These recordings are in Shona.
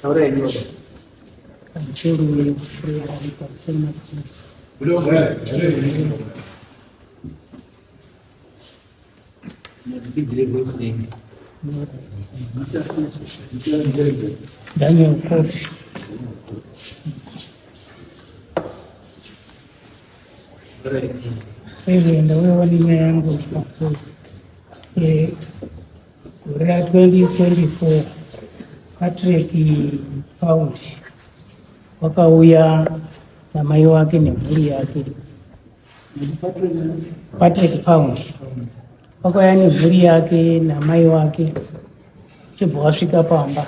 Ahora es nuevo. Daniel Coach. Ndio wewe ni yangu Korea 2024 Patrick Pound wakauya na mai wake nemhuri yake. Patrick Pound wakauya nemhuri yake na mai wake, chibva wasvika pamba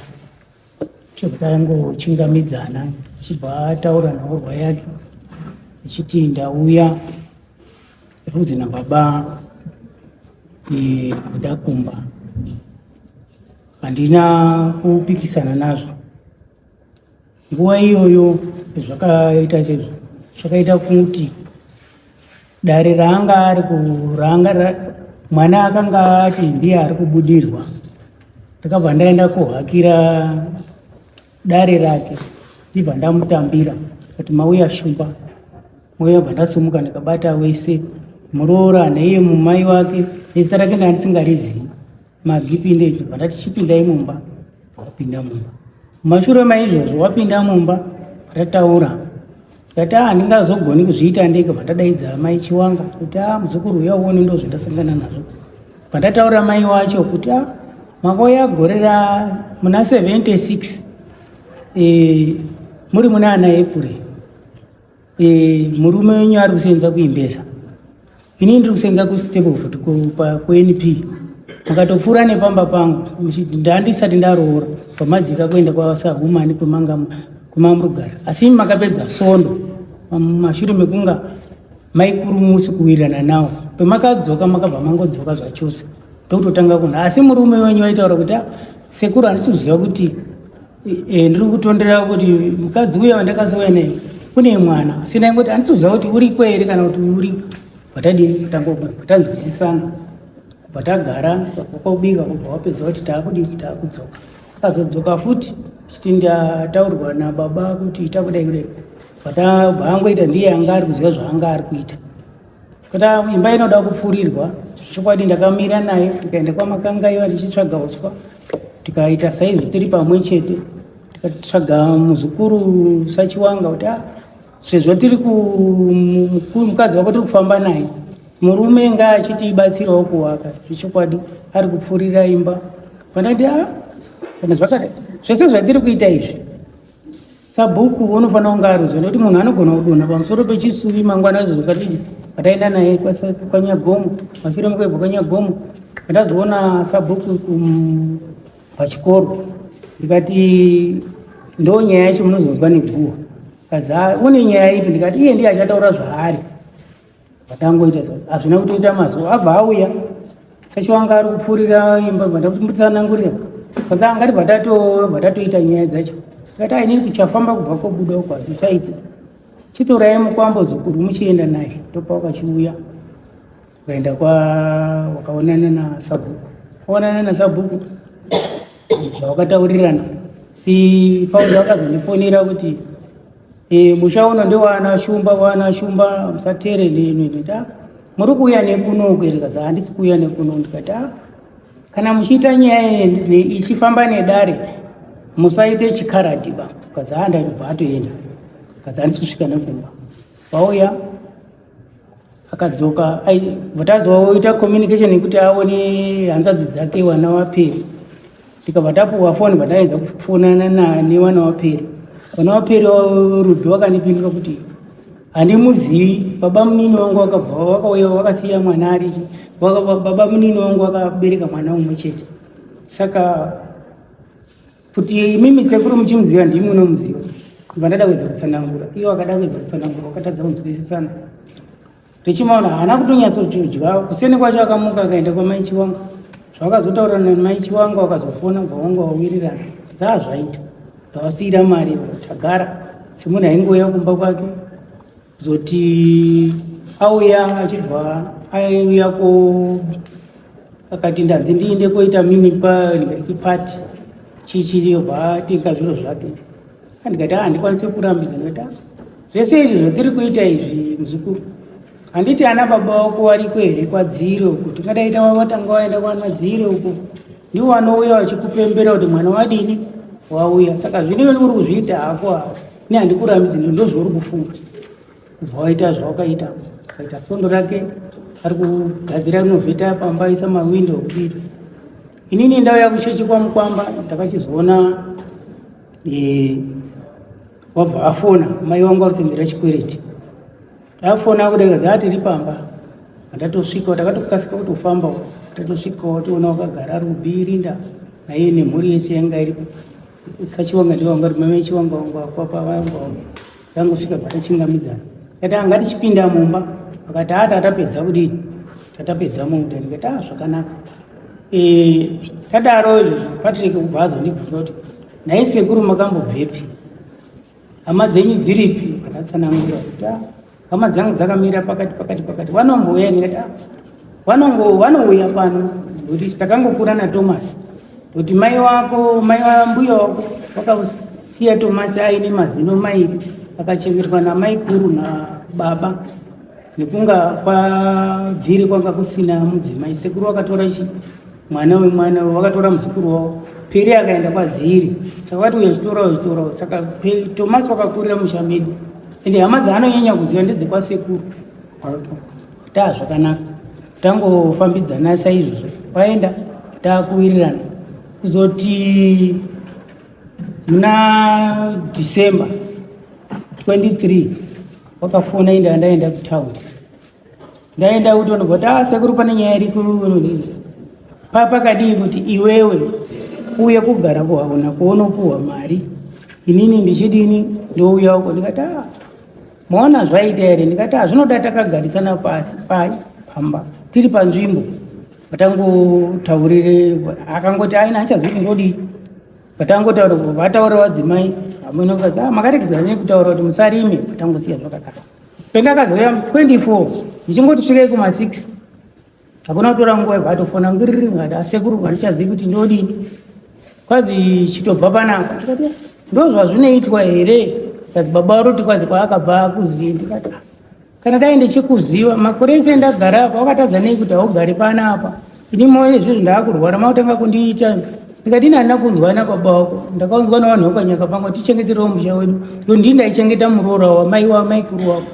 chokutangochingamidzana, chibva ataura nhaurwa yake ichiti ndauya rudzi nababa ndakumba, handina kupikisana nazvo. Nguva iyoyo zvakaita sezvo zvakaita kuti dare raanga ari mwana akanga ati ndiye ari kubudirwa, ndakabva ndaenda kuhakira dare rake, ndibva ndamutambira kuti mauya shumba, mauya bva ndasumuka ndikabata wese muroora neiye mumai wake zita rake ndandisingarizivi magipinde bva ndati chipindai mumba, wapinda mumba. Mashure maizvozvo wapinda mumba ndataura tikati handingazogoni kuzviita ndege, bva ndadaidza mai Chiwanga kuti muzukuru uya uone ndo zvandasangana nazvo. Bva ndataura mai wacho kuti makauya gore muna 76 muri muna ana April, murume wenyu ari kusenza kuimbeza, ini ndiri kusenza kuStepford kweNP, mukatopfuura nepamba pangu ndandisati ndaroora pamadzika kuenda kwaSahumani kwemamurugara, asi makapedza sondo mashure mekunga maikuru kuwirirana nawo, pemakadzoka makabva mangodzoka zvachose ndokutotanga kuna. Asi murume wenyu waitaura kuti sekuru handisi kuziva kuti ndiri kutondera kuti mukadzi uya wandakazouya naye kune mwana, asi ndaingoti handisi kuziva kuti uri kwere kana kuti uri vatadini kutanzwisisana. Kubva tagara kwakubika kubva wapedza kuti taakudii taakudzoka, akazodzoka futi chiti ndataurwa nababa kuti takudai kudai, bva angoita ndiye anga ari kuziva zvaanga ari kuita. Kuti imba inoda kupfuurirwa, chokwadi ndakamira naye tikaenda kwamakangaiwa tichitsvaga uswa, tikaita saizvi tiri pamwe chete, tikatsvaga muzukuru saChiwanga kuti sezvo tiri mukadzi wako tiri kufamba naye, murume ngaachitibatsirawo kuwaka, zvechokwadi ari kupfuurira imba. Vandati kana zvakadai zvese zvatiri kuita izvi sabhuku unofanira kunge arizvo, nekuti munhu anogona kudonha pamusoro pechisuvi mangwana zvokatiji vataenda naye kwaNyagomo, mashure mekubva kwaNyagomo ndazoona sabhuku pachikoro, ndikati ndo nyaya yacho munozonzwa neguwa, kazi une nyaya ipi, ndikati iye ndiye achataura zvaari. Vatangoita hazvina kutoita mazuva, abva auya saChiwanga ari kupfuurira imba, vandamutsanangurira kazi angati bvatatoita nyaya dzacho, ngati aini kuchafamba kubva kobuda uko hazvichaiti, chitorai mukwambo zukuru muchienda naye. Ndopa wakachiuya ukaenda wakaonana naSabhuku, waonana naSabhuku zvawakataurirana. Si Paulo wakazondifonera kuti musha uno ndewana shumba musateere neni, ndita muri kuuya nekuno kweri, kazi handisi kuuya nekuno. Ndikati kana muchiita nyaya ichifamba nedare musaite chikaradhiba, kazi ndabva atoenda, kazi handisi kusvika nekumba. Vauya akadzoka, vatazoita communication yekuti aone hanzvadzi dzake wana waperi, tikabva tapuwa foni, vataedza kufonana newana waperi. Wana waperi Rudhi wakandipindura kuti handimuzivi, baba munini wangu wakabva wakauya wakasiya mwana arichi, baba munini wangu wakabereka mwana umwe chete, saka kuti imimi sekuru muchimuziva ndimi unomuziva. Kubva ndada kuedza kutsanangura, iwo akada kuedza kutsanangura, wakatadza kunzwisisana. Tichimaona haana kutonyatsochodya, kuseni kwacho akamuka akaenda kwamai Chiwanga, zvakazotaurana namai Chiwanga wakazofona gwawanga wawirirana, zvaita ndawasiyira mari tagara semunhu aingoya kumba kwake, zoti auya achibva auyako akati ndanzi ndiende koita mimi party chichiribva tenga zviro zvake. Ndikati handikwanisi kurambidza ndikati zvese izvi zvatiri kuita izvi muzukuru handiti ana baba wako wariko here kwadziro kuti ungadaita watanga waenda kwanadziro uko ndiwo vanouya vachikupembera kuti mwana wadini wauya. Saka zvino uri kuzviita hako ni handikurambidzi ndozvauri kufunga kubva waita zvawakaita. Kaita sondo rake ari kugadzira rinovheta pamba isa mawindo okudii. Inini ndauya kuchechi kwaMukwamba ndakachizoona wabva afona mai wangu arusenzera chikwereti. Afona kudai zati ri pamba ndatosvika takatokasika kutofamba tatosvikawo toona wakagara ari kubirinda naye nemhuri yese yanga iripo. Sachiwanga ndiwanga ri mame chiwanga wangu apapa wangu yangosvika patachingamidzana kati anga tichipinda mumba akati tatapedza kudini tatapedza muda ndikati zvakanaka. Tadaro izvo Patrick kubva azondibvunza kuti nai sekuru makambobvepi hama dzenyu dziripi akatsanangura kuti hama dzangu dzakamira pakati vanombouya ndikati vanouya pano kuti takangokura naThomas kuti mai wambuya wako wakasiya Thomas aine mazino mairi akachengetwa namai kuru nababa nekunga kwadziri kwanga kusina mudzimai. Sekuru wakatora mwana wemwana wakatora muzukuru wavo Peri akaenda kwadziri saka wati uyachitora saka Thomas wakakurira mushamedi ende hama dzaanonyanya kuziva ndedzekwasekuru. Zvakanaka tangofambidzana saizvozvo waenda takuwirirana kuzoti muna December 23 wakafona inda ndaenda kutaundi ndaenda kutondobva sekuru pane nyaya iri pakadii kuti iwewe uye kugara kuhauna kuonopuhwa mari inini ndichidini ndouya uko ndikati maona zvaita here ndikati zvinoda takagarisana pasi pamba tiri panzvimbo vatangotaurire akangoti aina achazivi ndodii vatangotaura vataura vadzimai amunokati makaregedzana nekutaura kuti musarime vatangosiya zvakadaro. Pendakazoya 24 ndichingoti svikei kuma6 hakuna kutora nguva yvatofona ngiriri ngati sekuru handichazivi kuti ndodini kwazi chitobva panapa ndikati ndozvazvinoitwa here kazi baba roti kwazi kwaakabva kuziva ndikati kana dai ndichikuziva makore ese ndagara apa wakatadza nei kuti haugari panapa ini moyo izvizvi ndaakurwara mautanga kundiita ndikati ini handina kunzwana baba wako ndakaunzwa navanhu vakanyaka pangu tichengeterewo musha wedu ndo ndii ndaichengeta muroora wamai kuru wako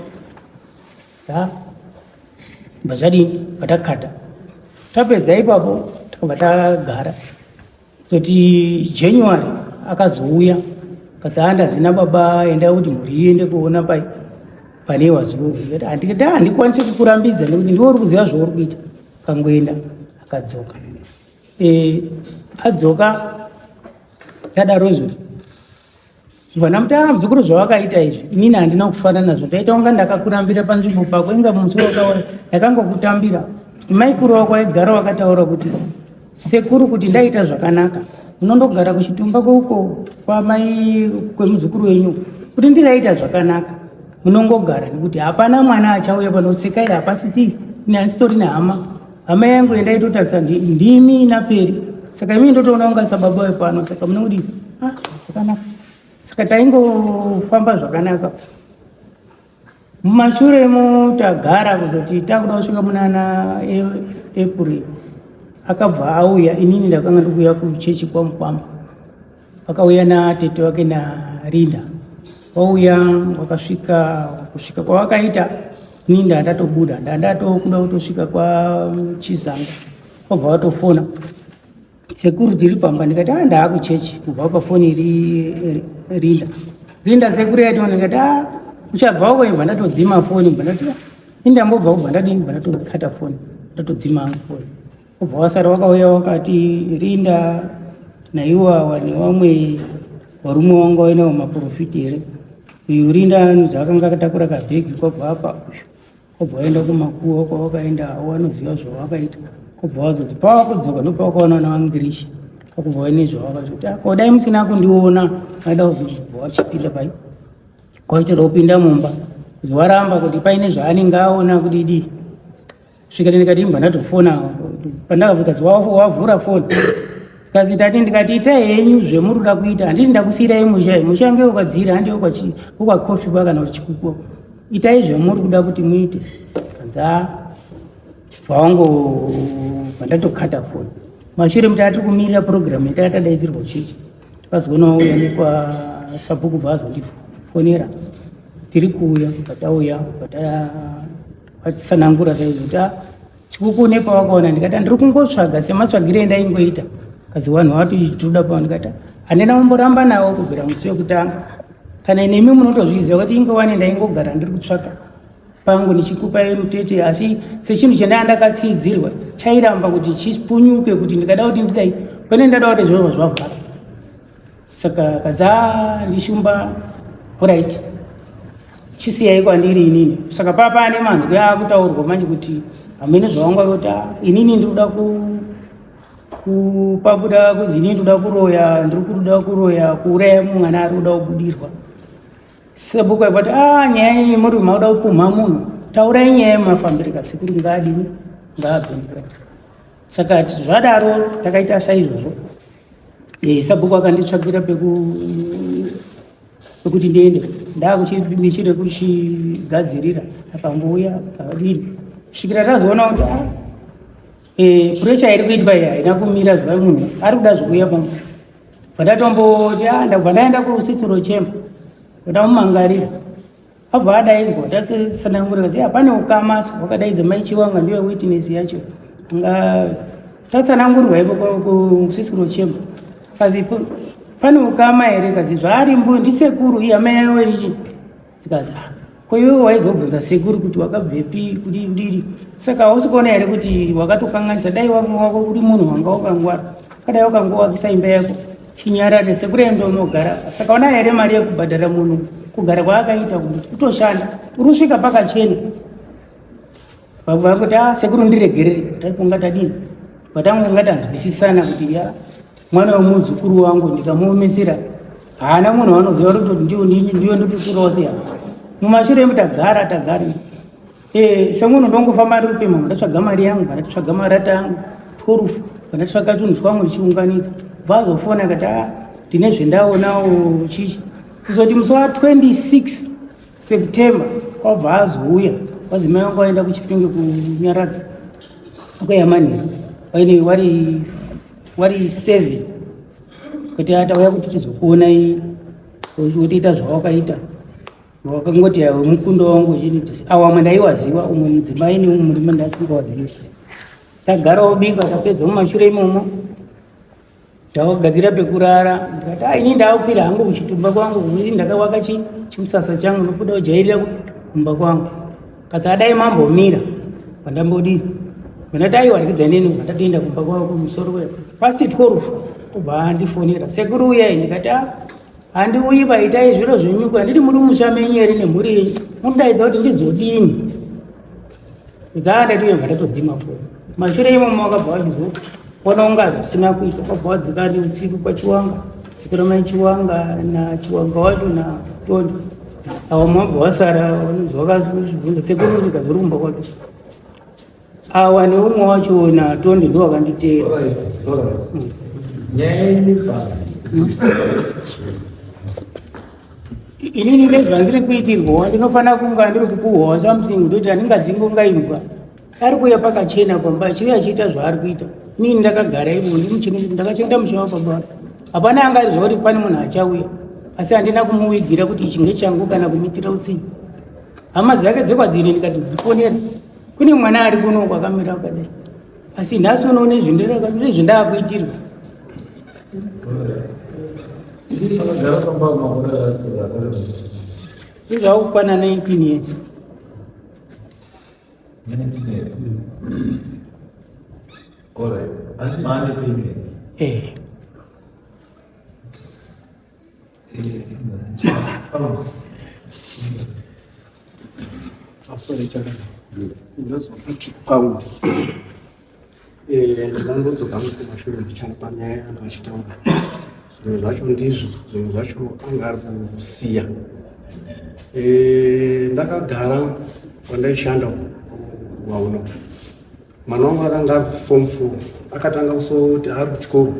mbazvadini vatakata tapedza ipapo takabva tagara zoti January akazouya kasandazina baba enda kuti mhuri iende kuona pane wazuru ndikati handikwanisi kukurambidza nekuti ndiwo uri kuziva zvauri kuita. Kangoenda akadzoka adzoka tadarozvo zvivana muti muzukuru zvawakaita izvi inini handina kufana nazvo taita unga ndakakurambira panzvimbo pako inga mumusoro wakaora ndakangokutambira kuti mai kuru wako aigara wakataura kuti sekuru kuti ndaita zvakanaka munondogara kuchitumba kweuko kwamai kwemuzukuru wenyu kuti ndikaita zvakanaka munongogara nekuti hapana mwana achauya panosekaira hapasisi ini handisitori nehama yangu endaitotarisa ndimi naPeri saka imi ndotoona unga sababa wepano saka munongodi zvakanaka saka taingofamba zvakanaka. Mumashuremo tagara kuzoti takuda kusvika munana April akabva auya inini ndakanga ndikuuya kuchechi kwaMukwamba akauya natete wake naRinda wauya wakasvika kusvika kwawakaita inini ndandatobuda ndandatokuda kutosvika kwaChizanga kwabva watofona sekuru tiri pamba ndikati ndaakuchechi kubva pafoni iri Rinda sekuru yaito ndikati uchabva uko ibva ndatodzima foni ibva ndati indambobva kubva ndadini ibva ndatokata foni ndatodzima hangu foni kubva wasara wakauya wakati Rinda naiwawa nevamwe varume wanga wainawo maprofiti here uyu Rinda zvakanga akatakura kabhegi kwabva apa kwabva waenda kumakuwa kwawakaenda wanoziva zvawakaita kwabva wazodzi pawakudzoka ndopawakaona nawangirishi kwakubva waine zvawakazoti kodai musina kundiona aida kuzobva wachipinda pai kwachitoda kupinda mumba waramba kuti paine zvaanenge aona kudidi svika ndikati ibva ndatofona pandakafika wavhura foni Kazi tati ndikati itai henyu zvemuri kuda kuita handiti ndakusiyirai musha mushange ukadzira handi ukwa coffee kana chikuko itai zvemuri kuda kuti muite kanza vangu vandatokata foni mashure mutatu kumirira program yatakadaidzirwa chichi takazoona uya nekwa sabhuku bvazo ndifonera tiri kuuya patauya patsanangura saizvo chikuku nepawakaona ndikati ndiri kungotsvaga sematsvagire ndaingoita kazi vanhu vati toda pano ndikati handina kumboramba nawo kubvira musi wekutanga kana nemi munotozviziva kuti ingowani ndaingogara ndiri kutsvaka pangu nichikupa mutete asi sechinhu chandandakatsidzirwa chairamba kuti chipunyuke kuti ndikada kuti ndidai pane ndada kuti zvova zvavhara saka kaza ndishumba right chisiyai kwandiri inini saka papa ane manzwi akutaurwa manje kuti hamene zvawangarota inini ndikuda pakuda kuzi inini ndikuda kuroya ndiri kuda kuroya kuuraya mwana ari kuda kubudirwa sabhuku aipati nyaya yenyu muri mauda kupumha munhu taurai nyaya yemafambirika sekuri ngaadini ngaabvendera saka zvadaro takaita saizvozvo sabhuku akanditsvakira pekuti ndiende ndakuchide kuchigadzirira akambouya akadini kusvikira tazoona kuti puresha iri kuitwa iyi haina kumira zva munhu ari kuda zvokuya pangu vandatomboti ndabva ndaenda kurusisiro chemba ndamumangarira abva adaidzwa tatsanangurira kuti pane ukamaso wakadaidza maichiwanga ndiwe witness yacho tatsanangurirwa ipo kurusisiro chemba kazi pane ukama here kazi zvaari mbuyo ndisekuru iyi amai yawe ichi tikazi kwaiwe waizobvunza sekuru kuti wakabvepi kudiri saka hausi kuona here kuti wakatokanganisa dai wamwe wako uri munhu wanga wakangwara kadai wakangowakisa imba yako chinyarare sekuru endomogara saka ona here mari yekubhadhara munhu kugara kwaakaita kuti kutoshanda uri kusvika pakachena vakuti sekuru ndiregerere taiponga tadini patangonga tanzwisisana kuti mwana wemuzukuru wangu ndikamuomesera haana munhu wanoziva kuti ndiyo ndotokurawo seya mumashure emutagara semunhu ndongofamba ndiri kupema vandatsvaga mari yangu vandatsvaga marata angu 12 vandatsvaga tunhu twangu ndichiunganidza vazofona kati ndine zvendaonawo chichi kuzoti musi wa26 September wabva azouya wazi mai wangu waenda kuchipinge kunyaradza ukayamanhira waine wari 7 kuti atauya kuti tizokuonai utiita zvawakaita wakangoti mukundo wangu uchiniti awamwe ndaiwaziva umwe mudzimai neumwe murume ndasingawazivi tagarawo bika tapedza mumashure imomo ndakagadzira pekurara ndikati ini ndakwira hangu kuchitumba kwangu kuti ndakawaka chimusasa changu nokuda kujairira kumba kwangu kasi adai mambomira pandambodini vandati aiwarikidza neni vandatoenda kumba kwavo kumusoro pasi 12 kubva andifonera sekuru uyai ndikati handiuyi paitai zviro zvenyuku handiti muri musha menyu here nemhuri yenyu munodaidza kuti ndizodini zaandati uye vandatodzima foni mashure imomo wakabva wachizoona unga zvisina kuita kwabva wadzikani usiku pachiwanga chikora mai chiwanga nachiwanga wacho natondi awa mabva wasara wanonzi wakazvibvunza sekuru ndikazori kumba kwacho awa neumwe wacho natondi ndo wakanditeera inini ndezvandiri kuitirwa ndinofanira kunga ndiri kupuhwawo something ndoti handingadzingongaimba ari kuuya pakachena pamba achiuya achiita zvaari kuita inini ndakagara ivo ndakachengeta musha wababa hapana angariziva kuti pane munhu achauya asi handina kumuvigira kuti ichi ngechangu kana kumitira utsinye hama dzake dzekwadziri ndikati dzifonera kune mwana ari kuno kwakamira kadai asi nhasi unoone zvendaakuitirwa zvakukwana 19 years. Alright. Asi mande payment. Sorry, chakana. That's pound. Ndangotsoka kumashure ndichana panyaya andachitaura zvinhu zvacho ndizvo zvinhu zvacho anga ari kusiya ndakagara pandaishanda wauno mwana wangu akanga ari form 4 akatanga kusoti ari kuchikoro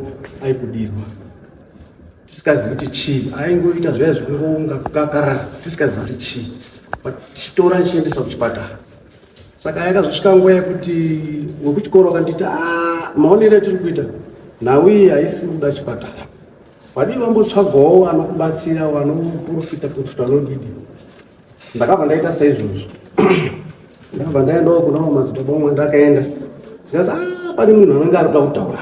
aikudirwa tisikazivi kuti chii, aingoita zvaya zvekungounga kukakarara tisikazivi kuti chii, tichitora ndichiendesa kuchipatara. Saka yakazosvika nguva yekuti wekuchikoro akanditi maonero etiri kuita nhau iyi haisi kuda chipatara, vadii vambotsvagawo vanokubatsira vanoprofita vanodidi. Ndakabva ndaita saizvozvo ndakabva ndaendawo kunawo madzibaba omwe ndakaenda zikazi pane munhu anenge ari kuda kutaura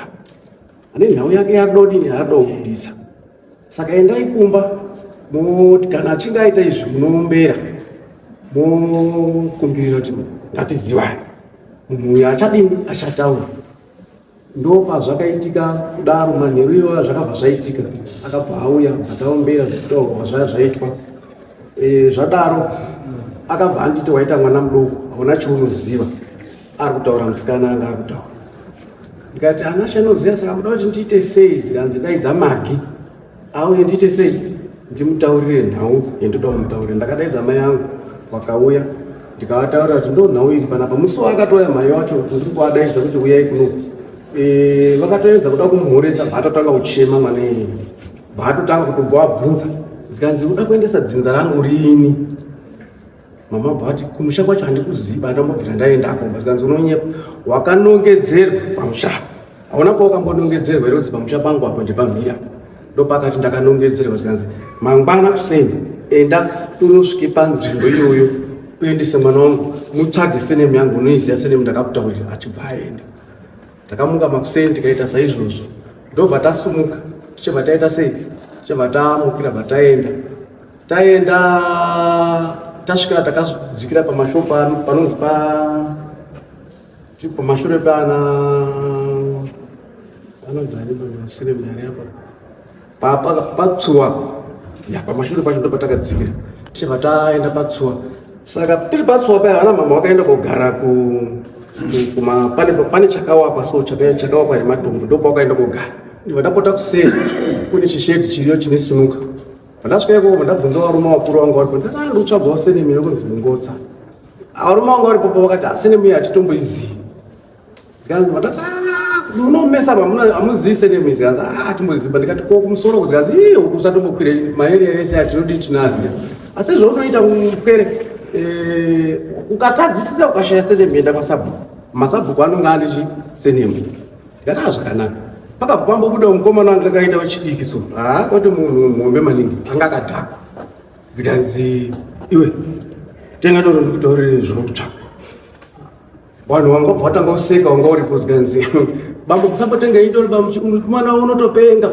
ane nhau yake yadodini haada kubuditsa. Saka endai kumba moti kana achinge aita izvi munoombera mokumbirira kuti ngatizivane munhu uyu achadini achataura. Ndo pazvakaitika kudaro manheru iyoyo zvakabva zvaitika akabva auya ataombera zvekutaurwa zvaya zvaitwa zvadaro akabva anditi waita mwana mudoko hauna chaunoziva ari kutaura musikana anga ari kutaura. Ndikati ana chanoziva saka muda kuti ndiite sei, zikanzi daidza Magi auye ndiite sei ndimutaurire nhau yendoda kumutaurira. Ndakadaidza mai angu vakauya ndikavataurira kuti ndo nhau iri panapa. Musi wakatoya mai wacho ndiri kuadaidza kuti uyai kuno vakatoedza kuda kumhoresa vaatotanga kuchema mwana vaatotanga kutobva wabvunza zikanzi uda kuendesa dzinza rangu rini. Mama bvati kumusha kwacho handikuziva ndambobvira ndaendako. Zikanzi unonyepa wakanongedzerwa pamusha, hauna kwawakambonongedzerwa ero pamusha pangu apo ndipamhira. Ndopakati ndakanongedzerwa zikanzi mangwana kuseni enda unosvike panzvimbo iyoyo kuendesa mwana wangu mutsvage senemu yangu unoiziva senemu ndakakutaurira. Achibva aenda takamuka makuseni tikaita saizvozvo. Ndobva tasumuka tichibva taita sei tichibva tamukira bva taenda tasvika takadzikira pamashopu panonzi pamashure patsuwa pamashure pacho ndo patakadzikira tichibva taenda patsuwa. Saka tiri patsuwa paya vana mama wakaenda kogara pane chakawakwa so chakawakwa nematombo ndopawakaenda kogara. Ndapota kuseni kune chishedhi chiriyo chine sinuka. Ndasvika ikoko ndabvunza varume vakuru vangu varipo ndakandotsvagawo senemu yekunzi Mungotsa. Varume vangu varipo vakati senemu iyi hatitomboizivi. Zikanzi vatati munomesa hamuzivi senemu iyi. Zikanzi hatimboziva. Ndikati ko kumusoro zikanzi usatombokwirai maeria ese atinodi tinaziva asi zvaunoita mukwere ukatadzisisa ukashaya senemu enda kwasabhuku. Masabhuku anonga ane senemu. Ndikati zvakanaka. Pakabva pambobuda mukomana wanga akaita wechidiki so kwati munhu muombe maningi anga akadhakwa. Zikanzi iwe tenga doro ndikutaurire zvokutsvaka. Vanhu vanga bva vatanga kuseka wanga uripo. Zikanzi bambo kusambotenga idoro mwana unotopenga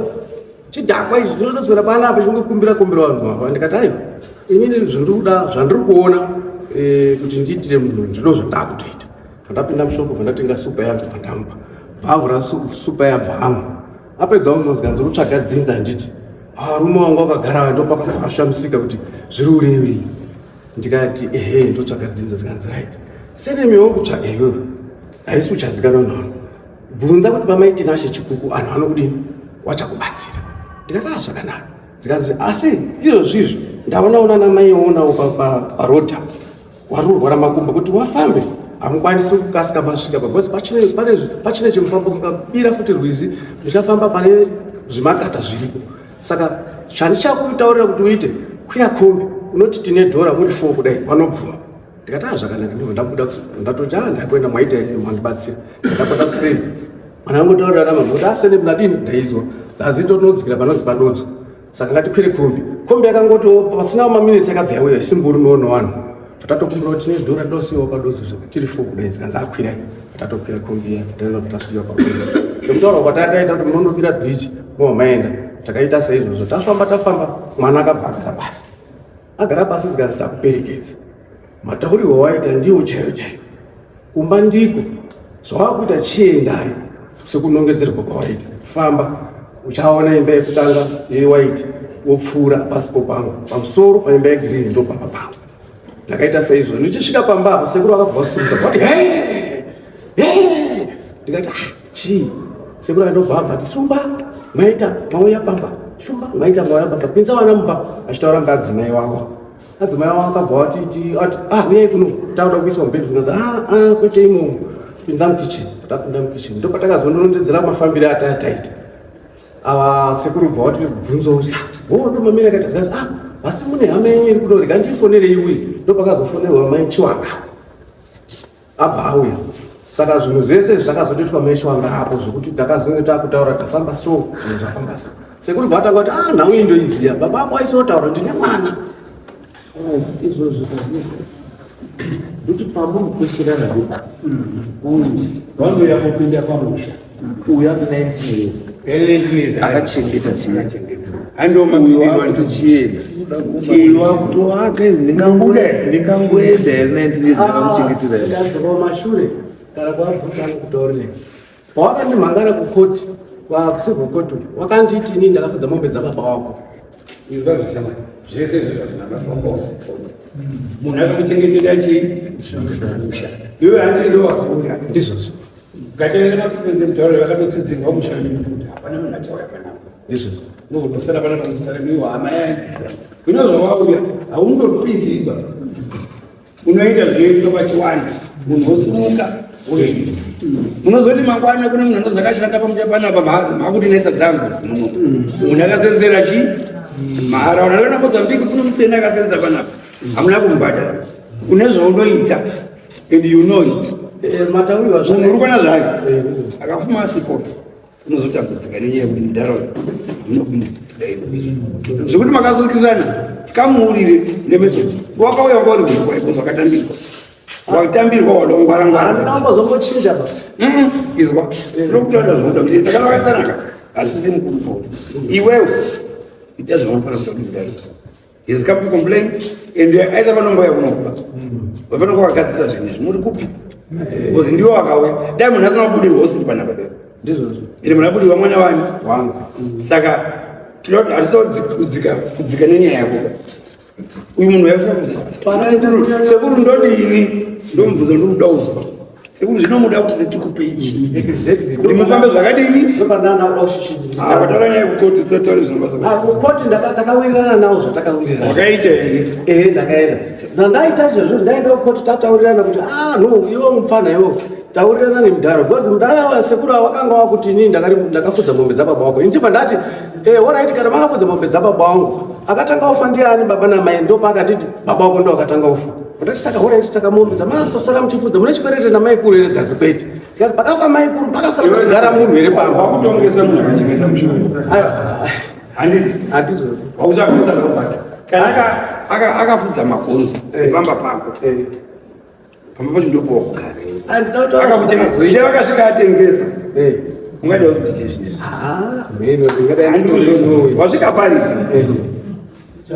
chidhakwa izvi zvinotoswera panapa chingokumbira vanhu apa. Ndikati aiwa inini zvandikuda zvandiri kuona kuti ndiitire munhu ndino zvandakutoita. Pandapinda mushopu pandatenga supa yangu pandamupa vavura supa yabvamu apedza unozikanzi kutsvaga dzinza nditi varume wangu vakagara ndo pakafashamusika kuti zviri urevei. Ndikati ndotsvaga dzinza. Zikanzi right senemiwo kutsvaga iwewe haisi uchazikanwa nawo bvunza kuti pamaiti nashe chikuku anhu anokudini wachakubatsira. Ndikati zvakanaka. Zikanzi asi izvozvizvi ndaonaona namai onawo parodha warurwara makumbo kuti wafambe hamukwanisi kukasika masvika because pachine chimufamba mukabira futi rwizi muchafamba pane zvimakata zviriko. Saka chandichakutaurira kuti uite kwira kombi unoti tine dhora muri 4 kudai vanobvuma. Ndikati zvakanaka. Ndibva ndabuda ndatoti ndakuenda mwaita mandibatsira. Ndabuda kuseni mwana angotaurira namama kuti asene mnadini ndaizwa ndazitonodzikira panonzi padodzo. Saka ngatikwire kombi yakangoti pasina maminitsi yakabva yauya isimburi unoona vanhu tatatokumbira kuti tine dhora ndosiwa padodzo tiri 4 kudai. Zikanzi akwirai tatokwira kombi iya taenda tatasiwa pakombi. Sekutaura kwatataita kuti munondokira bridge momaenda takaita saizvozvo tafamba mwana akabva agara pasi. Zikanzi takuperekedza mataurirwo waita ndiwo chaiwo kumba ndiko zvawakuita chiendai sekunongedzerwa kwawaita famba uchaona imba yekutanga yewaiti wopfuura pasipo pangu pamusoro paimba yegirini ndo pamba pangu. Ndakaita saizvo ndichisvika pamba apo sekuru akabva wasimuka kwati ndikati chii. Sekuru andobva abva ati shumba mwaita mauya pamba shumba mwaita mauya pamba pinza vana mumba achitaura ngadzimai wavo. Adzimai wavo akabva ati uyai kuno tauda kuiswa mubhedhu. Zikazi kwete imomo pinza mukitchen tapinda mukitchen ndo patakazondorondedzera mafambiro atataita ava sekuru bva wati bvunzo kuti ndo mamira akaita zikazi basi mune hama yenyu iri kudo rega ndifonere iwe ndo pakazofonerwa mai Chiwanga abva auya saka zvinhu zvese zvakazotoitwa mai Chiwanga apo zvokuti takazonge takutaura tafamba so zvafamba so sekuru bva atanga kuti nhau indoiziya baba ako aisotaura ndine mwana izvozvo kuti pamukushirana vandoya kupinda pamusha uya ku19 akachengeta chiyena andomamiriwa ndichiyena iwa kutoaka izi ndingangoenda here 19 years ndakamuchengetera tikadzokwa mashure kana kwabvutana kutaurire pawakandimhangana kukoti kucivil court wakanditi inini ndakafudza mombe dzababa wako zvese zvazvinamasaosi munhu akamuchengetera chimusha iwe handisindowakuya ndizvozvo ukatenga mafenzi mutauro vakatotsidzinga mushandi kuti hapana munhu achauya panapa ndizvozvo nokutosara pana pamusara niwo hama yangu inozvawauya haundopindiba unoita zveitwa pachiwanda munhu wosumuka uenda munozoti mangwana kune munhu anozakashanda pamusha panapa mhazi makuti nesa dzangu muno munhu akasenzera chi maharaunda lona Mozambique kune museni akasenza panapa hamuna kumbhadhara une zvaunoita and you know it matauriwa munhu uri kuona zvake akapfuma asipoti unozotambudzika nenyaya yekuti mudharaunda zvekuti makazukisana kamuurire nemezoti wakauya kwauri kuikwaiko zvakatambirwa watambirwa wadongwarangwara ndinambozongochinja basi izwa zvirokutaura zvinoda kuti dzakana wakatsanaka asi ndi mukuru pauri iwewe ita zvavanofanira kuita kuti mudharaunda is come to complain and aidha vanongoya kunokupa vafanonga vakagadzisa zvinhu izvi muri kupi because ndiwo wakauya dai munhu asina kubudirwa usiri panapa dero ndizvozvo ende munhu abudirwa mwana wangu saka tinoti hatisa kudzika nenyaya yako uyu munhu sekuru ndodini ndomubvunzo ndikuda uzwa sekuru zvinomuda kuti nditikupe ichi kuti mufambe zvakadini vataura nyaya yekukoti tisataure kukoti takawirirana nawo zvatakawirirana wakaita here ndakaenda zandaita izvozvo ndaenda kukoti tataurirana kuti no iwo mufana iwo taurirana nemudhara because mudhara sekuru wakanga wakuti inini ndakafudza mombe dzababa wako inchibva ndati orit kana makafudza mombe dzababa wangu akatanga ufa ndiani baba namai ndo paakatiti baba wako ndo akatanga ufa ndati saka orit saka mombe dzamasasara muchifudza mune chikwerete namai kuru here zikazi kwete pakafa mai kuru pakasara kuchigara munhu here pamba wakutongesa munhu akachengeta mushoro handizvo wakuchafudza naubata kana akafudza magonzo epamba pako pamba pacho ndopowa kugara akamuchengetea vakasvika atengesa ungada kuti wasvika pari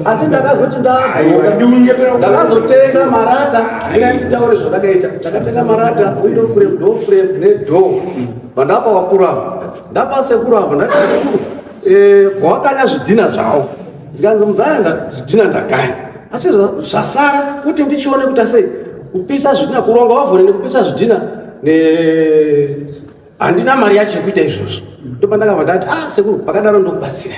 asi ndakazoti ndakazotenga marata nditaure zvandakaita takatenga marata window frame door frame nedoor vandapa wakuru avo ndapa sekuru avo ndati kwawakanya zvidhina zvavo zikanzi mudzayanga zvidhina ndagaya asi zvasara kuti ndichione kuti sei kupisa zvidhina kuronga wavhone nekupisa zvidhina handina mari yacho yekuita izvozvo ndopandakabva ndati sekuru pakadaro ndokubatsira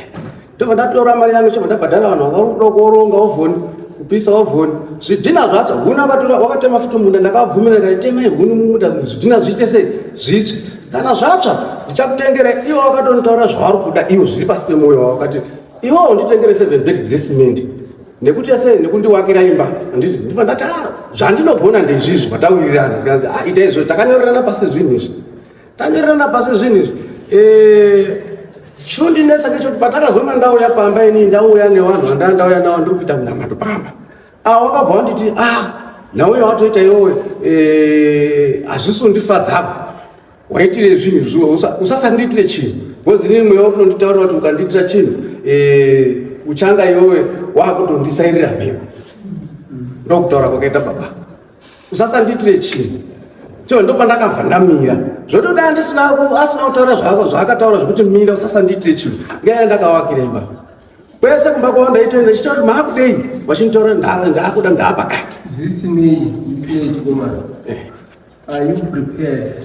ndobva ndatora mari yangu chobva ndabhadhara vanhu vakaruda kuoronga wavhoni kupisa wavhoni zvidhina zvacho huni wakatema futi munda ndakabvumira ndikati temai huni mumunda zvidhina zviite sei zvitsve kana zvatsva ndichakutengera iwo wakatonditaura zvavari kuda iwo zviri pasi pemwoyo wavo wakati iwowo nditengere 7 bags zesimende nekuti sei nekundiwakira imba ndibva ndati zvandinogona ndezvizvi vatawirirana zvikanzi ita izvo takanyorerana pasi zvinhu izvi tanyorerana pasi zvinhu izvi chindinesa ngechoti patakazonga ndauya pamba ini ndauya nevanhu vandandauya navo ndiri kuita munamato pamba wakabva wanditi nauya watoita iwowe hazvisi undifadzako waitire zvinhu izvo usasandiitire chinhu because inini mweya utonditaurira kuti ukandiitira chinhu uchanga iwowe wakutondisairira mhepo ndokutaura kwakaita baba usasandiitire chinhu cho ndopandakabva ndamira zvotoda asina kutaura zvako zvaakataura zvokuti mira usasandiitire chinhu ngenyaya ndakawakira imba kwese kumba kwavo ndaitoenda chitoti maakudei wachinitaura ndaakuda ndaapakati zvisinei chikomana are you prepared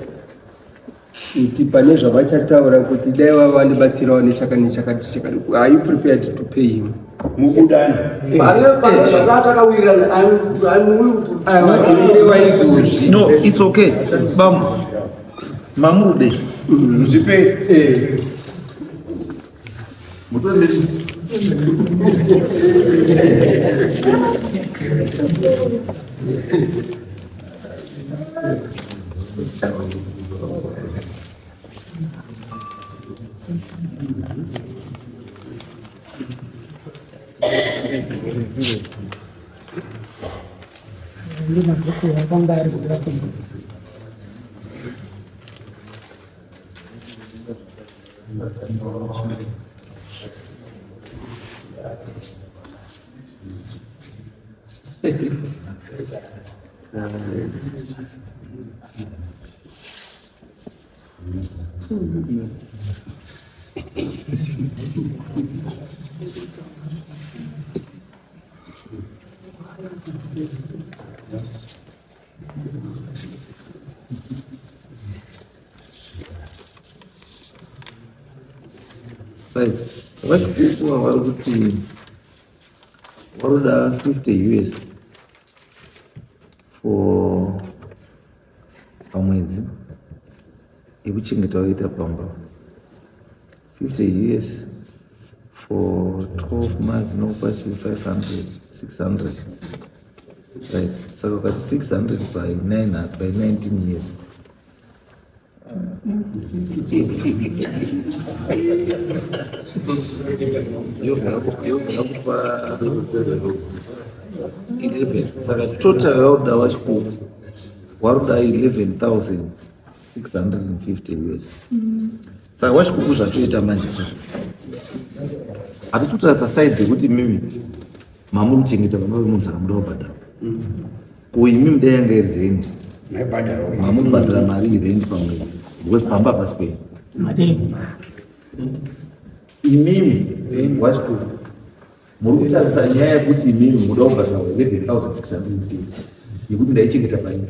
kuti pane zvavachataura kuti dai wava ndibatsirawo nechakati are you prepared to pay him mukudani pane zvatakawirirana waizvozvi no it's okay bam Mamude. Zipe. Mutende. Right. What are 50 US for paMWEYA? Ekuchengeta pamba. 50 US for 12 months, no past 500, 600. Right. So got 600 by 19 years. You have 11. So total order was waruda 11,650 US. So wash kukuza tuita manje so. Atituta society kuti mimi mamuru chengeta pamba munzara mudobata. Kuimi mdenga rent. Mamuru badala mari rent paMWEYA. Because pamba paspe. Imimi wash ku muruta sanya kuti imimi mudobata 11,650. Yekuti ndaichengeta pamba.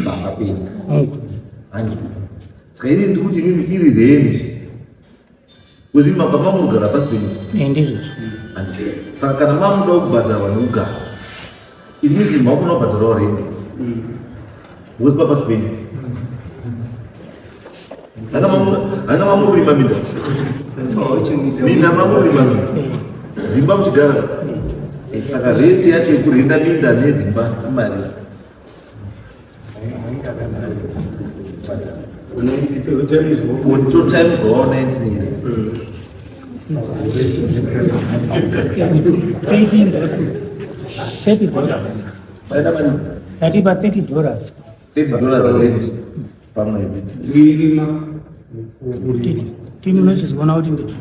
Pamba pe. Anji. Sakairi ndikuti imimi iri rent. Kuzi mababa mugara paspe. Ndizvo. Anji. Saka kana mamuda kubhadhara vanogara. It means mavuna kubhadhara rent. Kuzi papa Spain. Anga mamuru imaminda. Minda mamuru imaminda. Zimba mchigara. Saka rent yacho ikurenda minda nedzimba mari. For 2 times for 19 years. $30 rent paMWEYA. Tini unochizoona kuti ndizvo.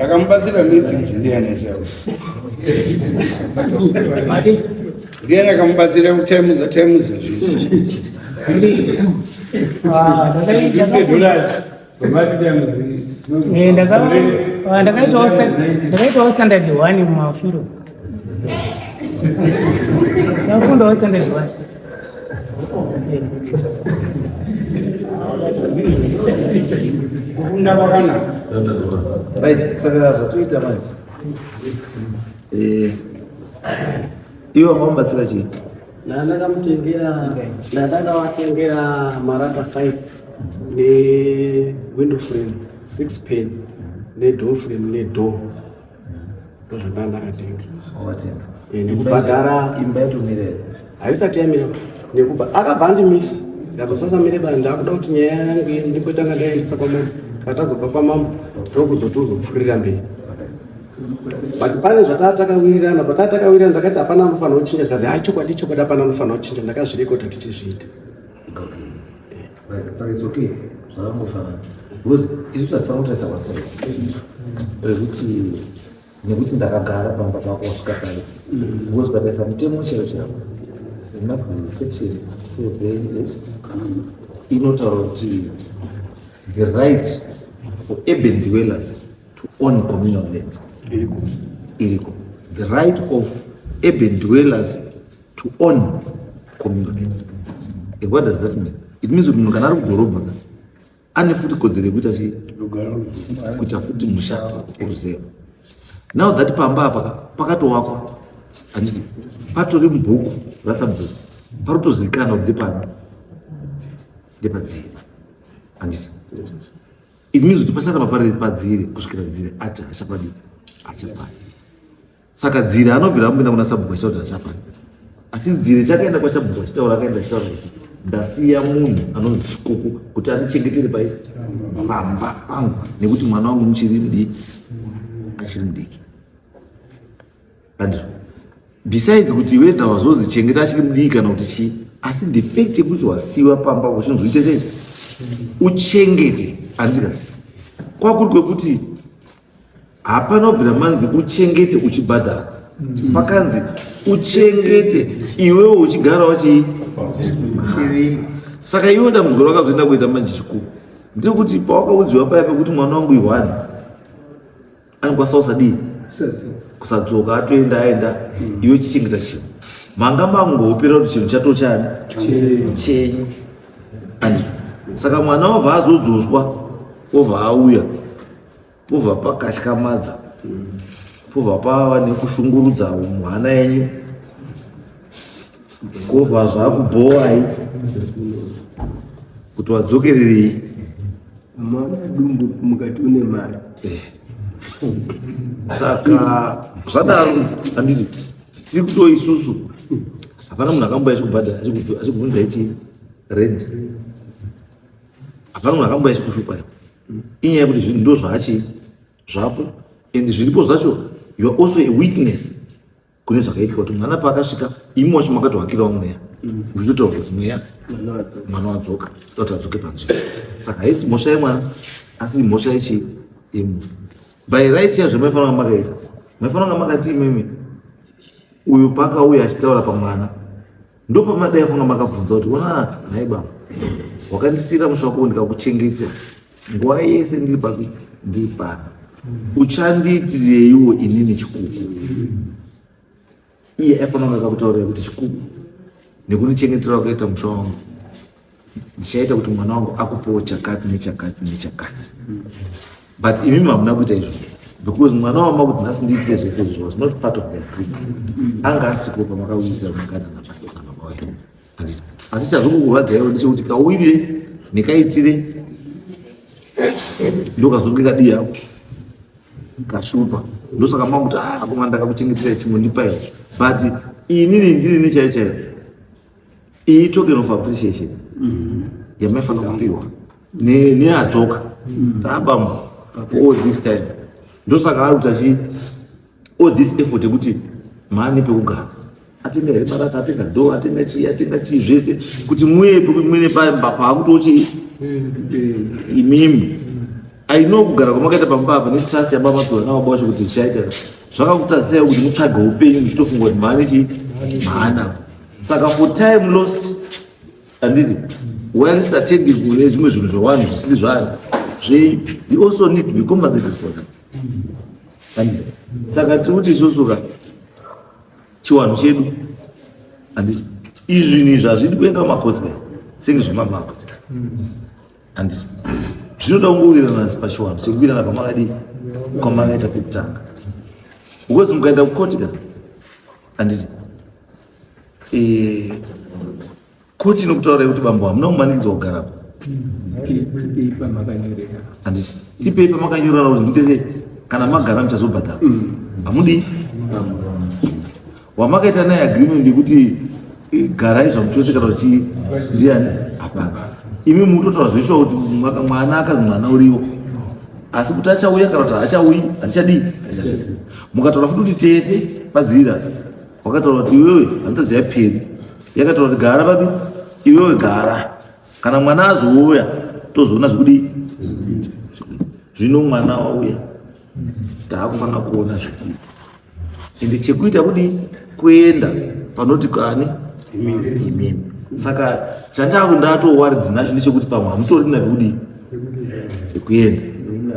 Akamubatsira midzi ndiani zvawo. Ndiani akamubatsira kutemuza zvizvi. Ndakaitawo standard 1 mumashure. Ndafundawo standard 1. Right, saka zvatoita manje. Iwo mamubatsira chii? Ndakawatengera marata 5 ne window frame 6 pane ne door frame ne door. Ndozvandakatenga. Watenga. Nekubhadhara imba yatomire. haisati yamira akabva andimisa ndazosasamire ndakuda kuti nyaya yangu ndikwetanga ndaendesa kwamunhu patazobva kwamambo ndokuzotuzopfuurira mberi. But pane zvatataakawirirana patataakawirirana ndakati hapana anofanira kuchinja zikazi chokwadi hapana anofanira kuchinja ndakazvirekodha tichizviita. Saka it's okay. Zvakangofanana. Because isu tatifanira kutaisa WhatsApp. Rekuti nekuti ndakagara pamba pako wasvika pale. Because pataisa mutemo chero chako. There must be section 7 inotaura kuti the right for urban dwellers to own communal land. Illegal. The right of urban dwellers to own communal land. And what does that mean? It means that you cannot go ane futi kodzero yekuita kuita futi musha uruzero. Now that pamba apa pakatowakwa anditi patori mubhuku ratsabhuku parotozikana kuti ndepadziri anditi it means kuti pasaka papari padziri kusvikira dziri ati achapadi. Saka dziri anobvira amboenda kuna sabhuku achitaura kuti achapadi, asi dziri chakaenda kwachabhuku achitaura achitaura kuti ndasiya munhu anonzi chikuku kuti andichengetere pamba pangu nekuti mwana wangu achiri mudiki. Besides kuti wenda wazozichengeta achiri mudiki kana kuti chii, asi the fact yekuti wasiwa pamba uchinzoite sei uchengete andika kwakuri kwekuti hapana kubvira manzi uchengete uchibhadhara, pakanzi uchengete iwewe uchigarawo chii. Saka iwe dambudziko rakazoenda kuita manje chikuru ndekuti pawakaudziwa paya pekuti mwana wangu iwani anokwanisa kusadii kusadzoka atoenda iwe chichengeta chinhu manga mangopera kuti chinhu chato chani chenyu andi. Saka mwana wabva azodzoswa obva auya pobva pakatyamadza pobva pava nekushungurudza mwana yenyu kobva zvakubhowai kuti wadzokererei mwana dumbu mukati une mari. Saka zvadaro handiti tiri kutoi isusu hapana munhu akamboya chikubhadhara achikubvunza ichi rent, hapana munhu akamboya chikushupa inyaya yekuti zvinhu ndo zvapo and zviripo zvacho you are also a witness kune zvakaitika kuti mwana paakasvika imi wacho makatovakirawo mweya muchitotaura kuti mweya mwana wadzoka kuti adzoke panzvimbo. Saka haisi mhosva yemwana asi mhosva yechi yemufu. By right yazvo maifanira makaita maifanira makati imimi uyu pakauya achitaura pamwana ndo pamadai afanira makabvunza kuti ona nhai baba wakandisira musha wako ndikakuchengeta nguva yese ndiri pano uchandiitireiwo inini chikuku. Iye afanira akakutaurira kuti chikuku nekundichengetera wakaita musha wangu ndichaita kuti mwana wangu akupewo chakati nechakati nechakati. But imimi hamuna kuita izvo because mwana wama kuti nhasi ndiitire zvese izvo was not part of the agreement. Anga asiko pamakaudzira makana nababa wayo handiti, asi chazongokurwadzaiwo ndechekuti kauyire nekaitire ndokazonge kadi yako kashupa ndosaka makuti koma ndakakuchengetera chimwe ndipaiwo but inini ndiri nechaiyo chaiyo iyi token of appreciation yamaifanira kupiwa neadzoka taabamba for all this time. Ndosaka ari kuti all this effort yekuti mani pekugara atenga remarata atenga do atenga chii zvese kuti muye mwene pamba paakutochi imimi aino kugara kwamakaita pamba apa netisasi yabamapiwa nababa wacho kuti zvichaita zvakakutadzisai kuti mutsvaga upenyu muchitofunga kuti mane chii maana. Saka for time lost handiti whilst attending kune zvimwe zvinhu zvewanhu zvisiri zvanhu you also need to be compensated for that. And saka tiri kuti isusuka chiwanhu chedu handiti izvinhu zvazviri kuenda kumacotsman senge zvemamapati handiti zvinoda kungowirirana pachiwanhu sekuwirirana pamakadi kwamakaita pekutanga because mukaenda kukoti kana handiti koti inokutaura kuti bambo hamuna kumanikidzwa kugarapo handiti tipei pamakanyorana kuti nditese kana magara muchazobhadhara hamudi wamakaita naye agreement yekuti garai zvamuchose kana kuti ndiani hapana. Imi mutotaura zveshuwa kuti mwana akazi mwana uriwo asi kuti achauya kana kuti achauyi hatichadii mukataura futi kuti tete padzira wakataura kuti iwewe handitadzi yaperi yakataura kuti gara papi iwewe gara kana mwana azouya tozoona zvekudii zvino mwana wauya taakufanira kuona zvekuita ende chekuita kudii kuenda panoti kani imimi. Saka chandaku ndatowaridzi nacho ndechekuti pamwe hamutorina pekudii pekuenda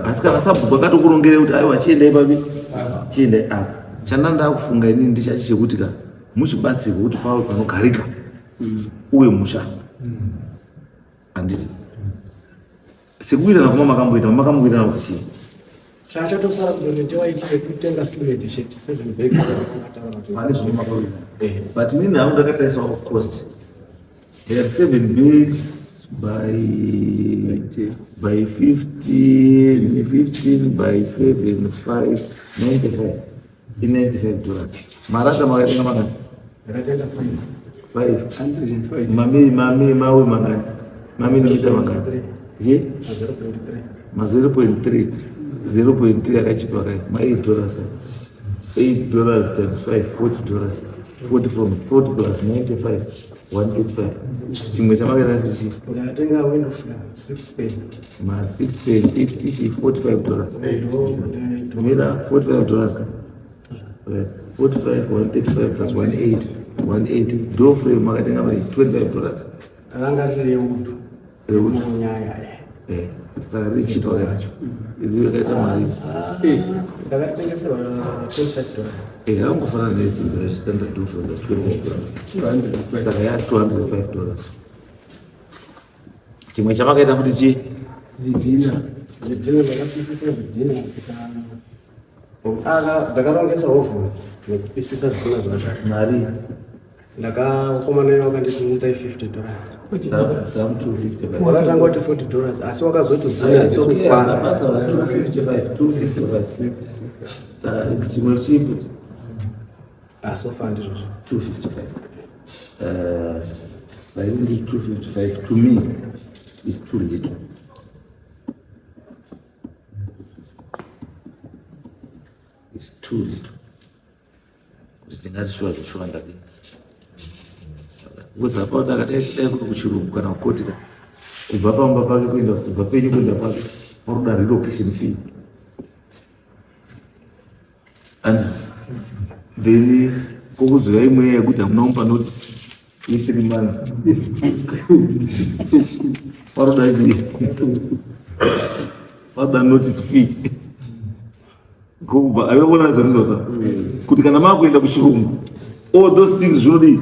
asi kana sabhuku akatokurongere kuti aiwa chiendai papi chiendai apa chandanda kufunga inini ndichachi chekuti ka muchibatsirwe kuti pawe panogarika uwe musha anditi sekuirana kuma makamboirana kuti chii chachatosara kunondewaitise kutenga simedi chete 7 bags mane zvinomakorera but inini hangu ndakataisawo cost they had 7 bags by 15 by 7 5 95 $95 maraka makatenga makani yakatenga 5 mami mawe makani mami noita makani ye 0.3 akachipa kai $8 $8 times 5 $40 40 from 40 plus 95 185 chimwe chamakaita kuti yakatenga windows 6 pen ma 6 pen 50 $45 mira $45 ka 45 135 plus 180 door frame makatenga mari $25 ranga riri reudu nyaya saka richipa yacho iri yakaita mari ndakatengeserwa $25 rangofanana nesimbi rachistandard door frame $25 saka ya $205 chimwe chamakaita kuti chi vidhina ndakapisisa vidhina ndakarongesa hovhu nekupisisa zvidhina zvacho mari ndakakomana wakandibvunza $50 wakatanga kuti $40 asi wakazoti chimwe chipi asofa ndizvozvo $255 $255 to me is too little. It's too little. Ndingati zvishwa ndadini because apa ndakadai kuti kuchirungu kana kukotika kubva pamba pake kuenda kubva penyu kuenda pake paroda relocation fee and then kokuzoya imwe yekuti hamuna mupa notice ye3 months paroda notice fee kubva aiona zvarizota kuti kana makuenda kuchirungu all those things zvinodii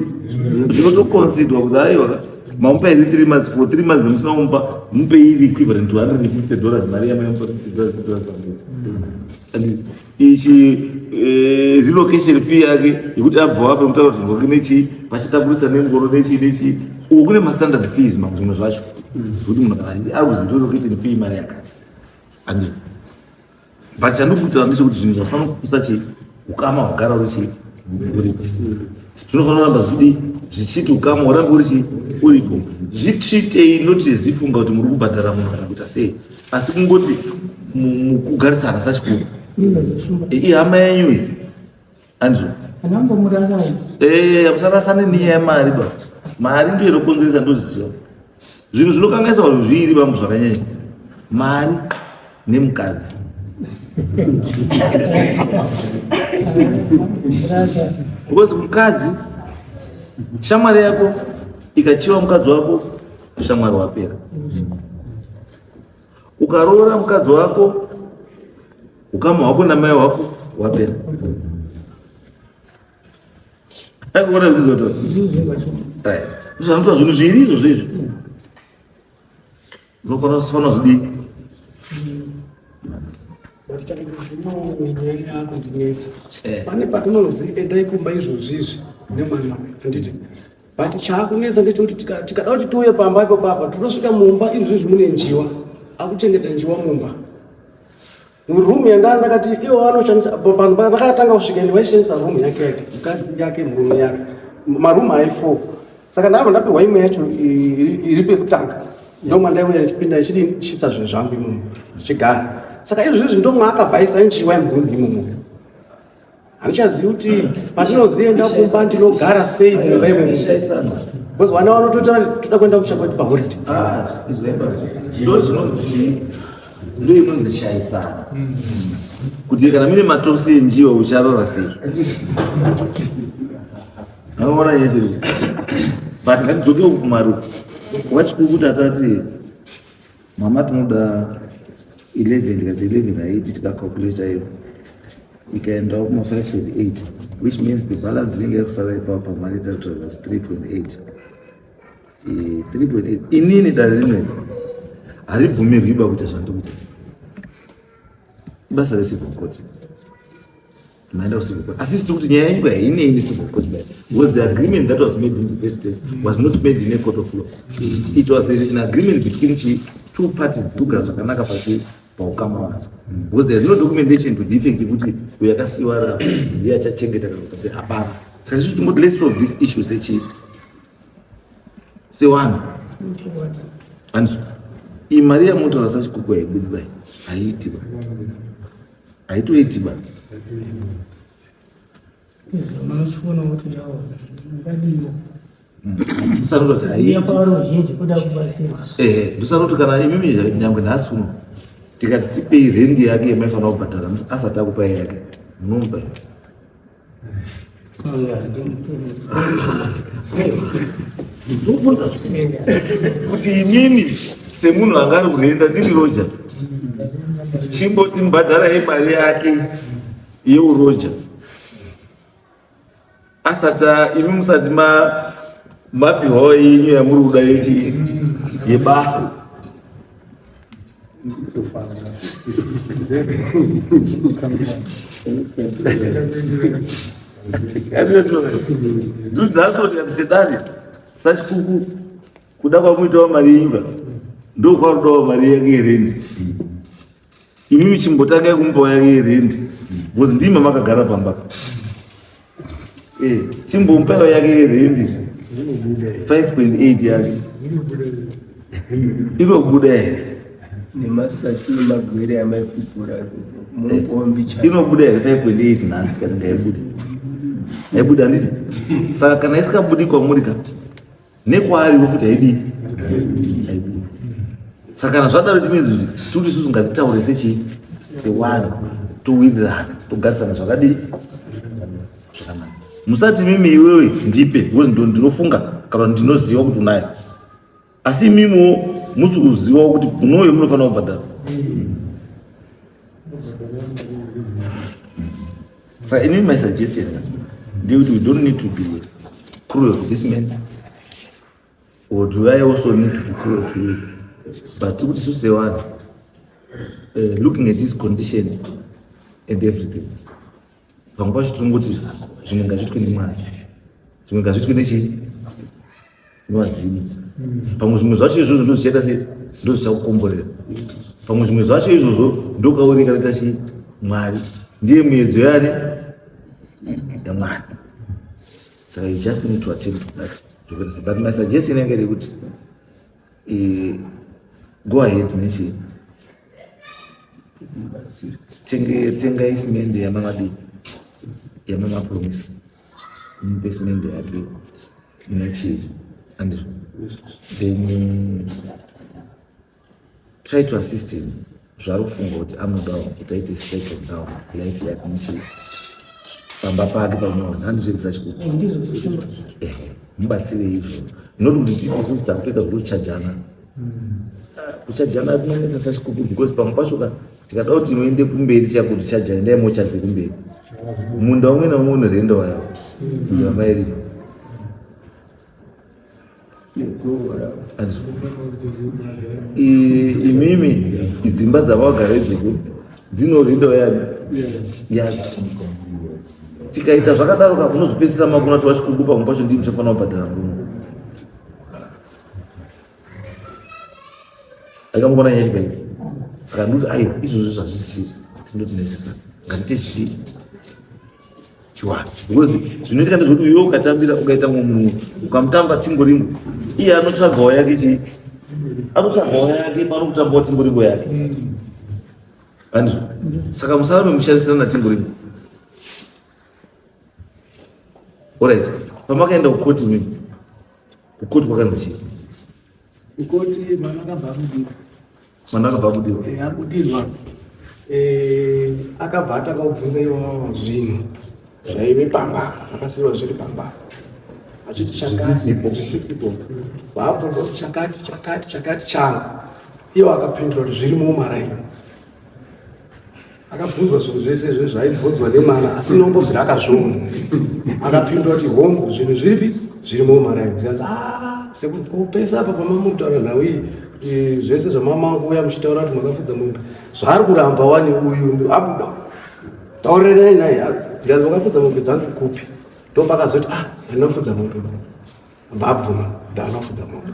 zvinotoconsiderwa kuti aiwa mamupa iri 3 months for 3 months musina kumupa mupe iri equivalent to $150 mari yamamupa $50 pamwedzi and ichi relocation fee yake yekuti abva apa mutaura kuti ngoke nechi pachitapurisa nengoro nechi uku kune mastandard fees mamwe zvimwe zvacho kuti munhu kana akuzi relocation fee mari yakati and but chandikutaura ndechekuti zvinhu zvafanira kupusa chi ukama hwagara urichi uripo zvinofanira kuramba zvidi zvichiti ukama hurambe uripo zvitritei noti zifunga kuti muri kubhadhara munhu kana kuita sei asi kungoti mukugarisana sachikuru ihama yenyu iyi andrew musarasane nenyaya yemari ba mari ndiyo inokonzeresa ndoziziva zvinhu zvinokangaisa vanhu zviviri vamwe zvakanyanya mari nemukadzi because mukadzi shamwari yako ikachiwa mukadzi wako shamwari wapera ukaroora mukadzi wako ukama hwako namai wako wapera akuona kutizoto zvanotoa zvinhu zviri izvo zvezvo unofanira zvidii pane patinozi endai kumba izvozvizvi nemwana anditi but chaakunetsa ndechekuti tikada kuti tiuye pamba ipo papa tinosvika mumba izvizvi mune njiwa akuchengeta njiwa mumba rumu ndakati iwo vanoshandisa ndakatanga kusvika ndivaishandisa rumu yake yake mukadzi yake murumu yake marumu ai4 saka ndabva ndapiwa imwe yacho iri pekutanga ndomandaiuya ndichipinda ndichisa zvinhu zvangu imomo ndichigara saka izvizvi ndomwaakabvaisa njiwa yemugumbi imomo handichazivi kuti patinozienda kumba ndinogara sei mumba imomo because vana vanototora toda kuenda kuchakoti paholiday ndo inonzi shaisana kuti kana mine matosi enjiwa ucharora sei anoona yedu but ngatidzoke kumaru wachikukuti atati mama tinoda 11 ndikati 11 haiti tikakalkulata iyo ikaendawo kuma5.8 which means the balance inenge yakusara ipapo pamarital total was 3.8. 3.8 inini dare rimwe haribvumirwiba kuita zvandikuita ibasa recivil court maenda kucivil court asi tiri kuti nyaya yangu hainei civil court because the agreement that was made in the first place was not made in a court of law. It was an agreement between two parties dzigara zvakanaka paukama hwazo because there is no documentation to the effect kuti uyakasiwara ndiye achachengeta kana kuti hapana. Saka isusu tingoti let's solve this issue sewana and imari yamunotaura sachikuku haibudi bai haiti haitoiti ba ndosanoti kana imimi nyangwe nhasi uno tikati tipei rendi yake yamaifanira kubhadhara asati akupai yake munomupa ndobvunza kuti imini semunhu anga ari kurenda ndiri roja chimboti mbhadharai mari yake yeuroja asata imi musati mapiwawo yenyu yamuri kuda yebasa ndozasoti kati sedari sachikuku kuda kwamuitawo mari yenyuka ndokwarudawo mari yake yerendi imimi chimbotanga yekumupawo yake yerendi because ndima makagara pambapa chimbomupawo yake yerendi 5.8 yake inobuda here nemasaki nemagwere amaipupura inobuda here 5.8 nhasi tikati ngaibuda aibuda handisi saka kana isikabudi kwamurika nekwaariwo futi haidi aibuda saka kana zvadaro timinzi kuti isusu ngatitaure sewani towirirana togarisana zvakadii zvakanaka musati mimi iwewe ndipe because ndinofunga kana ndinoziva kuti unayo asi imimiwo musi kuziva kuti unoyo munofanira kubhadhara saka inini my suggestion ndekuti we don't need to be cruel to this man or do I also need to be cruel to you but kuti isusu sewani looking at his condition and everything pamwe pacho tinongoti zvimwe ngazvitwe nemwari zvimwe ngazvitwe newadzimu pamwe zvimwe zvacho izvozvo ndozvichaita sei ndozvichakukomborera pamwe zvimwe zvacho izvozvo ndokauringa noita chii mwari ndiye miedzo yane yamwari saka you just need to attend to that but my suggestion yange rekuti go ahead nechii tengai simende yamamadi yamamapromisa mupe simende yake nechii and then try to assist him zvari kufunga kuti anodawo kuti aite second down life yake nechii pamba pake panyona handizvedza chikuku mubatsire izvo not kuti tisusu takutoita zvekuchajana kuchajana kunonetsa sachikuku because pamwe pacho tikada kuti inoende kumberi chakuti chajana ndaimochadwe kumberi munda umwe naumwe unorenda wayo ndamairi imimi idzimba dzavagara idzoko dzinorenda wayani tikaita zvakadaro kakunozopedzisira makuna kuti wachikuku pamwe pacho ndii muchafanira kubhadhara mrumo akamukona nyaya chibairi saka ndoti aiwa izvozvo zvazvisi sindoti necessary ngatite chiwani because zvinoitika ndezvekuti iwe ukatambira ukaita munhu ukamutamba tingo ringo iye anotsvagawo yake anotsvagawo yake pano kutambawo tingo ringo yake andizvo saka musarambe mushandisana natingo ringo alright pamakaenda kukoti mimi kukoti kwakanzi chii kukoti mwana akabva kudirwa akudirwa akabva atakaubvunza iwawo zvinhu zvaive pamba akasiyiwa zviri pamba achiti chakatisipo vaabvunza kuti chakati changu iwo akapindura kuti zvirimo maraini akabvunzwa zvinhu zvese izvo zvaibvunzwa nemwana asi inombobvira akazviona akapindura kuti hongu zvinhu zviripi zvirimo maraini zikanzi sekupesa apa pamamutaura nhau iyi zvese zvamamangu uya muchitaura kuti makafudza mombe zvaari kuramba wani uyu abuda taurirei naye dzikanzi wakafudza mombe dzangu kupi ndopakazoti ndinofudza mombe mbabvuma ndaanofudza mombe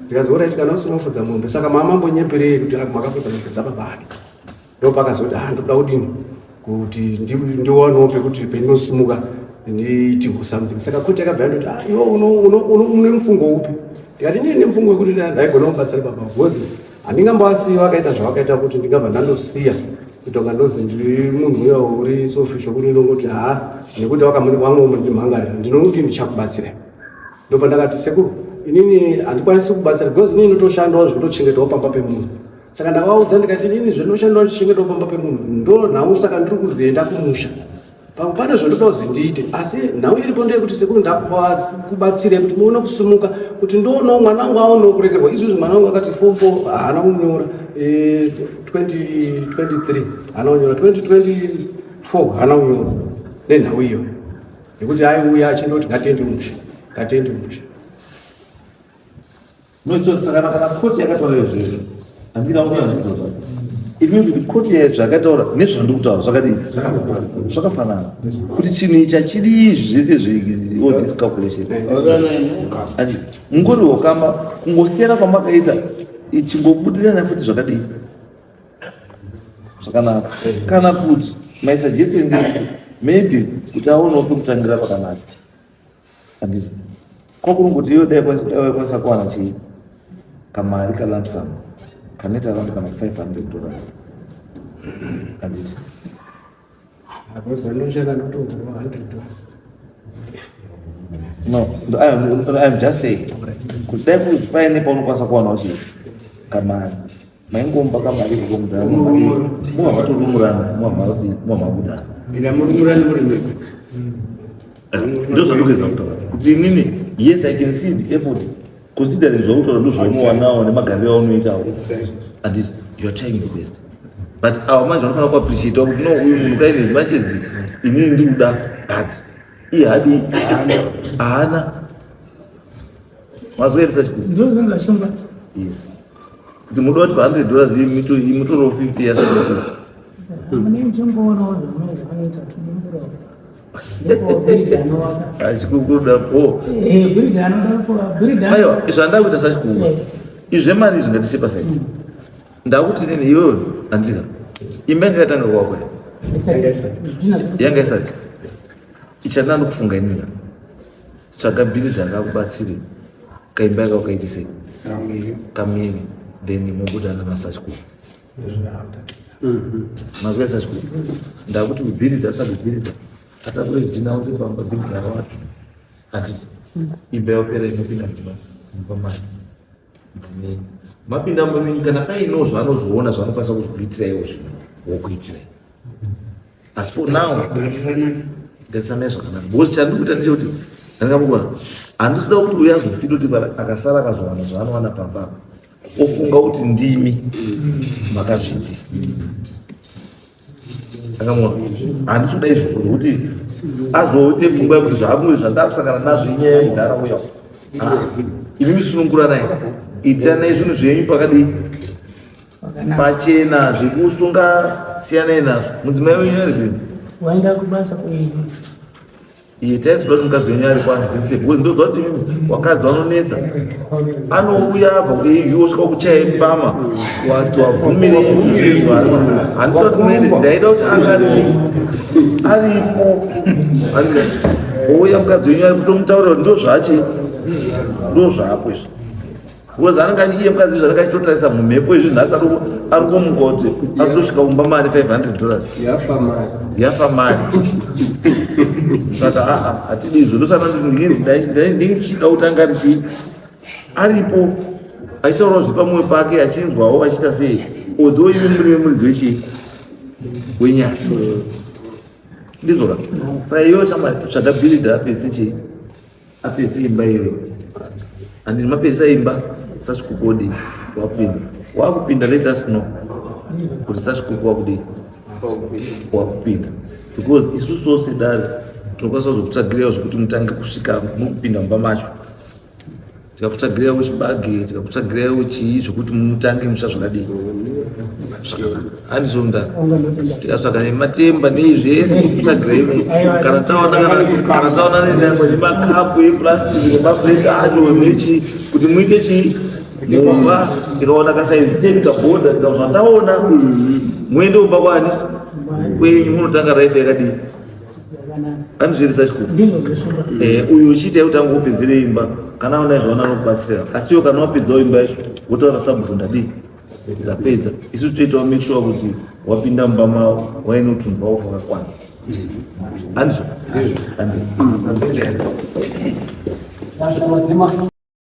dzikanzi oraiti kana usinofudza mombe saka mamambonyeperei kuti makafudza mombe dzapabani ndopakazoti ndoda kudini kuti ndiwanewo pekuti pendinosimuka nditi something saka koti akabva ndoti iwe une mufungo upi ndikati ndine mufungo wekuti ndaigona kubatsira baba godzi handingambowasiyiwa akaita zvawakaita kuti ndingabva ndandosiya kutonga ndozi ndiri munhu uya uri sofisho kuti ndongoti nekuti wamwe ndimhangarira ndinoti ndichakubatsira ndopa ndakati sekuru inini handikwanisi kubatsira because inini ndotoshandawo zvekutochengetwawo pamba pemunhu saka ndakaudza ndikati inini zvinoshandawo chichengetwawo pamba pemunhu ndo nhau saka ndiri kuzoenda kumusha pane zvandoda kuzi ndiite asi nhau iripo ndeyekuti sekuru ndakubatsire kuti muone kusumuka kuti ndoonawo mwana wangu aonewo kurekerwa izvozvi mwana wangu akati form 4 haana kunyora 2023 haana kunyora 2024 haana kunyora nenhau iyo nekuti aiuya achindoti ngatiende musha saka kana koti yakataura izvozvo handina kuona zvizvo ini kuti koti zvakataura nezvandikutaura zvakafanana kuti chinhu ichi chiri zvese zvediscalculation mungori wakamba kungosiyana kwamakaita ichingobudirana futi zvakadii zvakanaka kana kuti my suggestion maybe kuti aonewo pekutangira pakanaka handisi kwakurungoti iyo dai kwanisa kuwana chii kamari kalamsam kaneta around kana $500 handisi no I'm just saying kuti dai kuti paine paunokwanisa kuwanawo chii kamari maingomba kamari muhamatotumurana ndozvandogeza kutaura kuti inini yes I can see the effort considering zvautaura ndozvamuwanawo nemagariro aunoitawo handiti you are trying the best but awa manje vanofanira kuappreciate kuti no uyu munhu kaine zimachedzi inini ndikuda but iye hadi haana mazwairisa ndozvangashonga yes kuti munoda kuti $100 imutoro 50 yasa50 mune mchingoonawo zvanoita aiwa zvandakuita sachikuwa izvemari zvingatise pasaiti ndakuti nini iwewe handika imba yanga yatanga kwakwe yanga isati ichandanda kufunga inina tsvaga bhiri dzangakubatsire kaimba yaka ukaitise kamiri then mubudana masachikuwa mazwa sachikuwa ndakuti bhiri dzasabhibhirida atakure dinauze pamba bhigara watu handiti imba yapera inopinda mupamani mapinda mumini kana paino zvanozoona zvanokwanisa kuzokuitira iwo zvino wokuitirai asi for now ngatisanai zvakanaka because chandikuita ndechekuti ndingamukona handisida kuti uya azofida kuti akasara akazowana zvaanowana pamba ofunga kuti ndimi makazviitisa akamona handisuda izvozvo zvokuti azoite pfungwa yekuti zvaakumwe zvandakusangana nazvo inyaya yenharaunda imi misunungura naye itanai zvinhu zvenyu pakadii pachena zvekusunga siyanai nazvo mudzimai wenyu ari zvino waenda kubasa iye taisiuda kuti mukadzi wenyu ari kwanzvise bcause ndoziva kuti wakadzi vanonetsa anouya abva eizvosvika kuchaya pama wati wabvumire zvinhu handisida kuti muende ndaida kuti anga aripo ouya mukadzi wenyu ari kutomutaurira kuti ndo zvapo izvi because anenge iye mukadzi zvanenge achitotarisa mumhepo izvi nhasi ari kumugoti ari kutosvika kumba mari $500 yafa mari saka hatidi izvo ndosana ndinge ndichida kutanga richi aripo achitaurawo zvepamwoyo pake achinzwawo achiita sei although ive muri wemuridzi wechii wenyaya ndizvoka saka iwo tsvaga bhilidha apesi chii apesi imba iyoyo handiti mapesa imba sachikukodi wakupinda let us know kuti sachikuku wakudii wakupinda because isusu sose dare tokwanisa kuzokutsvagirawo zvokuti mutange kusvika mukupinda mumba macho, tikakutsvagirawo chibage, tikakutsvagirawo chii zvokuti mutange musha zvakadii handizonda tikatsvaga nematemba neizvese kutsvagirai kana taona nemakapu epurastiki nemabhureki acho nechi kuti muite chii mumba, tikaona kasaizi cheni kabhodha tikazva taona muende kumba kwani kwenyu munotanga raife yakadii anozvirisa chikuru uyu uchiita kuti angopedzere imba kana ona izvaona anokubatsira asiwo kana wapedzawo imba yacho wotaura sabhuku ndadii dzapedza isusu toitawo make sure kuti wapinda mumba mavo waine utunhu hwavo hwakakwana handizvo